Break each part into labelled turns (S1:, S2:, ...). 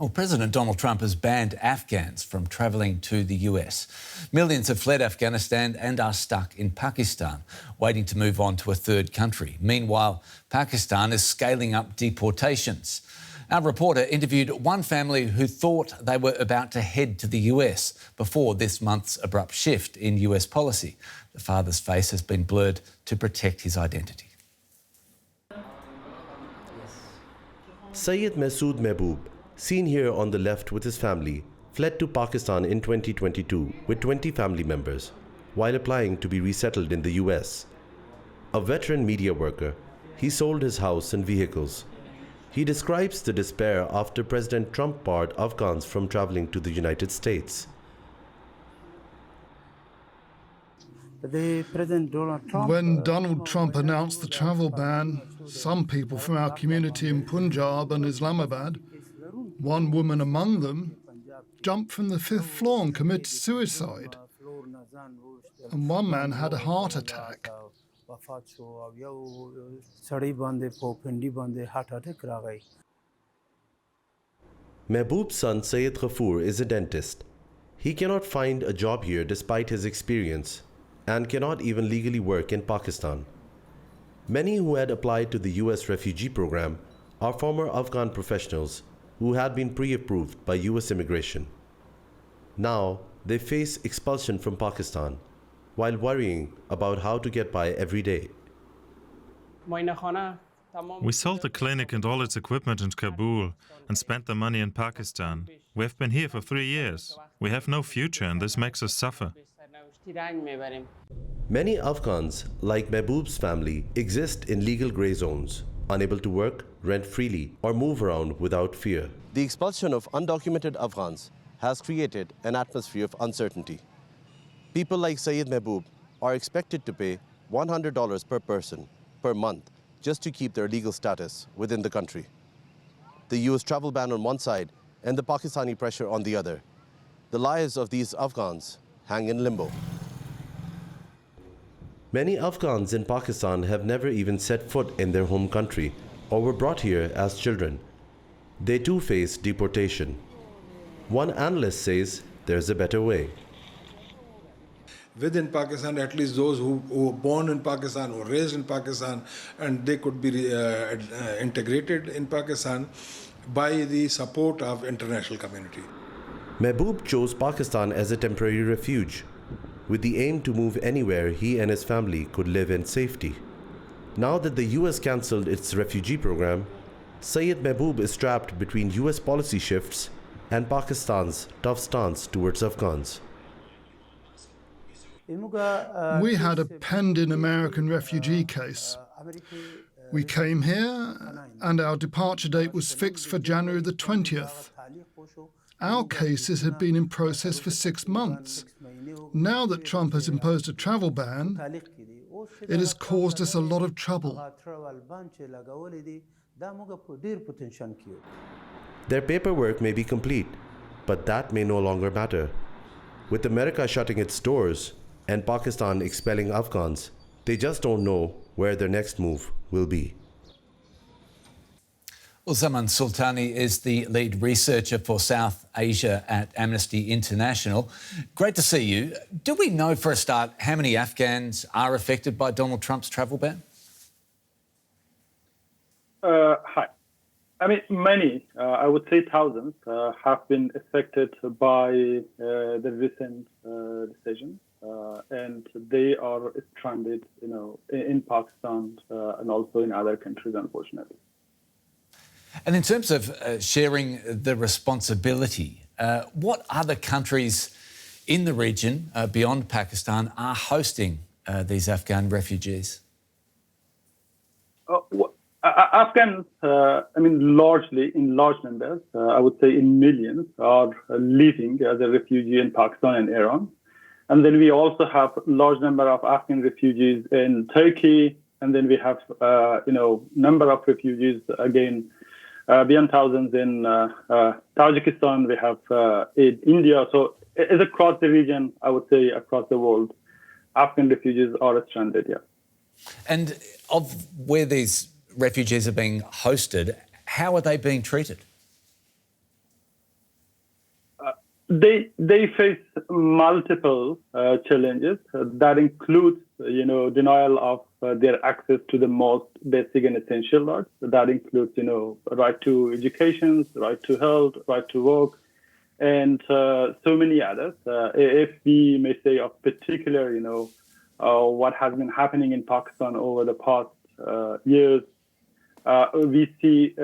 S1: Well, President Donald Trump has banned Afghans from travelling to the US. Millions have fled Afghanistan and are stuck in Pakistan, waiting to move on to a third country. Meanwhile, Pakistan is scaling up deportations. Our reporter interviewed one family who thought they were about to head to the US before this month's abrupt shift in US policy. The father's face has been blurred to protect his identity.
S2: Syed Masood Mehboob, seen here on the left with his family, fled to Pakistan in 2022 with 20 family members while applying to be resettled in the US. A veteran media worker, he sold his house and vehicles. He describes the despair after President Trump barred Afghans from traveling to the United States.
S3: When Donald Trump announced the travel ban, some people from our community in Punjab and Islamabad, one woman among them, jumped from the 5th floor and committed suicide. And one man had a heart attack.
S2: Mehboob's son Syed Ghafoor is a dentist. He cannot find a job here despite his experience and cannot even legally work in Pakistan. Many who had applied to the US refugee program are former Afghan professionals who had been pre-approved by US immigration. Now they face expulsion from Pakistan while worrying about how to get by every day.
S4: We sold the clinic and all its equipment in Kabul and spent the money in Pakistan. We have been here for 3 years. We have no future and this makes us suffer.
S2: Many Afghans, like Mehboob's family, exist in legal grey zones, unable to work, rent freely, or move around without fear. The expulsion of undocumented Afghans has created an atmosphere of uncertainty. People like Syed Mehboob are expected to pay $100 per person per month just to keep their legal status within the country. The US travel ban on one side and the Pakistani pressure on the other. The lives of these Afghans hang in limbo. Many Afghans in Pakistan have never even set foot in their home country or were brought here as children. They too face deportation. One analyst says there's a better way.
S5: Within Pakistan, at least those who were born in Pakistan or raised in Pakistan, and they could be integrated in Pakistan by the support of international community.
S2: Mehboob chose Pakistan as a temporary refuge, with the aim to move anywhere he and his family could live in safety. Now that the US cancelled its refugee program, Syed Mehboob is trapped between US policy shifts and Pakistan's tough stance towards Afghans.
S3: We had a pending American refugee case. We came here and our departure date was fixed for January the 20th. Our cases had been in process for 6 months. Now that Trump has imposed a travel ban, it has caused us a lot of trouble.
S2: Their paperwork may be complete, but that may no longer matter. With America shutting its doors and Pakistan expelling Afghans, they just don't know where their next move will be.
S1: Well, Zaman Sultani is the lead researcher for South Asia at Amnesty International. Great to see you. Do we know for a start how many Afghans are affected by Donald Trump's travel ban?
S6: Hi. I mean, many, I would say thousands, have been affected by the recent decision. And they are stranded, in Pakistan and also in other countries, unfortunately.
S1: And in terms of sharing the responsibility, what other countries in the region beyond Pakistan are hosting these Afghan refugees?
S6: Afghans, largely in large numbers, I would say in millions, are living as a refugee in Pakistan and Iran. And then we also have a large number of Afghan refugees in Turkey. And then we have, number of refugees, again, beyond thousands in Tajikistan. We have in India. So it's across the region, I would say, across the world, Afghan refugees are stranded, yeah.
S1: And of where these refugees are being hosted, how are they being treated?
S6: They face multiple challenges that includes, denial of their access to the most basic and essential rights. That includes, right to education, right to health, right to work, and so many others. If we may say of particular, what has been happening in Pakistan over the past years, we see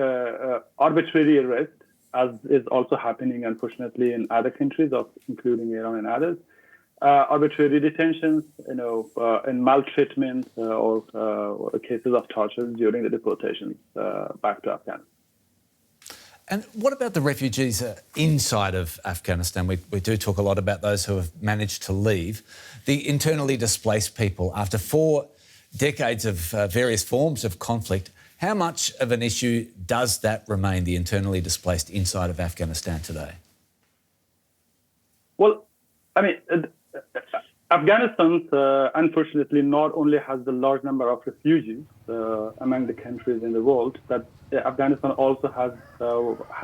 S6: arbitrary arrest, as is also happening, unfortunately, in other countries, including Iran and others. Arbitrary detentions, and maltreatment or cases of torture during the deportations back to Afghanistan.
S1: And what about the refugees inside of Afghanistan? We do talk a lot about those who have managed to leave. The internally displaced people, after 4 decades of various forms of conflict, how much of an issue does that remain, the internally displaced inside of Afghanistan today?
S6: Well, Afghanistan, unfortunately, not only has the large number of refugees among the countries in the world, but Afghanistan also has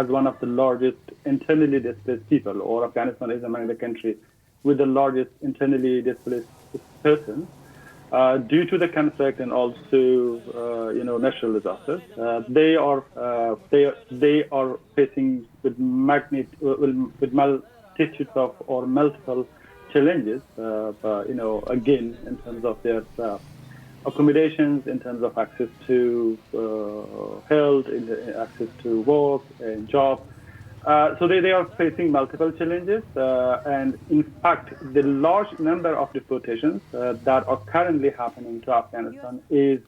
S6: one of the largest internally displaced people, or Afghanistan is among the countries with the largest internally displaced persons. Due to the conflict and also, natural disasters, they are facing with multitudes of or multiple challenges. Again, in terms of their accommodations, in terms of access to health, access to work and job. So they are facing multiple challenges, and in fact, the large number of deportations that are currently happening to Afghanistan is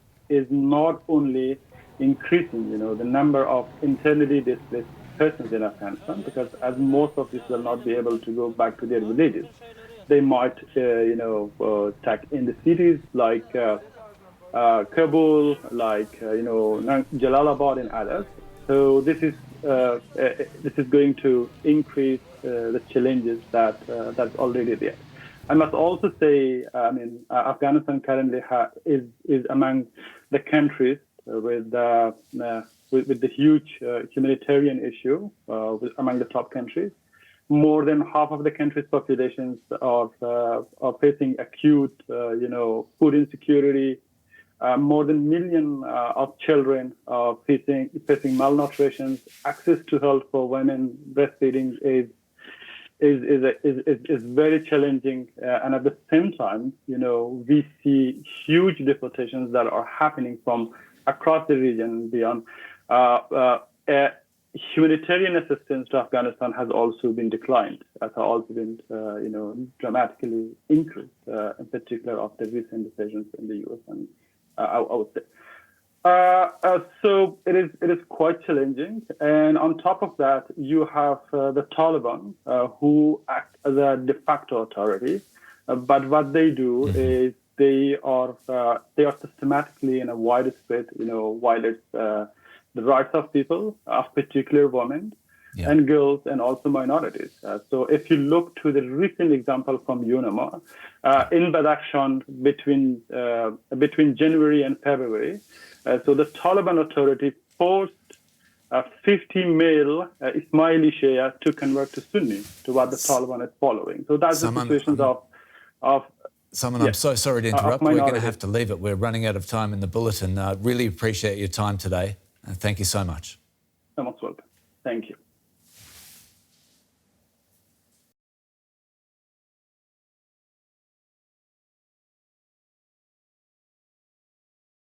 S6: not only increasing, the number of internally displaced persons in Afghanistan, because as most of these will not be able to go back to their villages, they might, attack in the cities like Kabul, like Jalalabad and others. So this is going to increase the challenges that's already there. I must also say, Afghanistan currently is among the countries with the huge humanitarian issue among the top countries. More than half of the country's populations are facing acute, food insecurity. More than 1 million of children are facing malnutrition. Access to health for women breastfeeding is very challenging, and at the same time, we see huge deportations that are happening from across the region and beyond. Humanitarian assistance to Afghanistan has also been declined, has also been dramatically increased, in particular after recent decisions in the U.S. and I would say. So it is quite challenging. And on top of that, you have the Taliban who act as a de facto authority. But what they do is they are systematically in a widespread, violate the rights of people, of particular women and girls, and also minorities. So if you look to the recent example from UNAMA, in Badakhshan between January and February, so the Taliban authority forced 50 male Ismaili Shia to convert to Sunni, to what the Taliban is following. So that's the situation of
S1: Zaman, I'm so sorry to interrupt. We're going to have to leave it. We're running out of time in the bulletin. Really appreciate your time today. Thank you so much.
S6: You're most welcome. Thank you.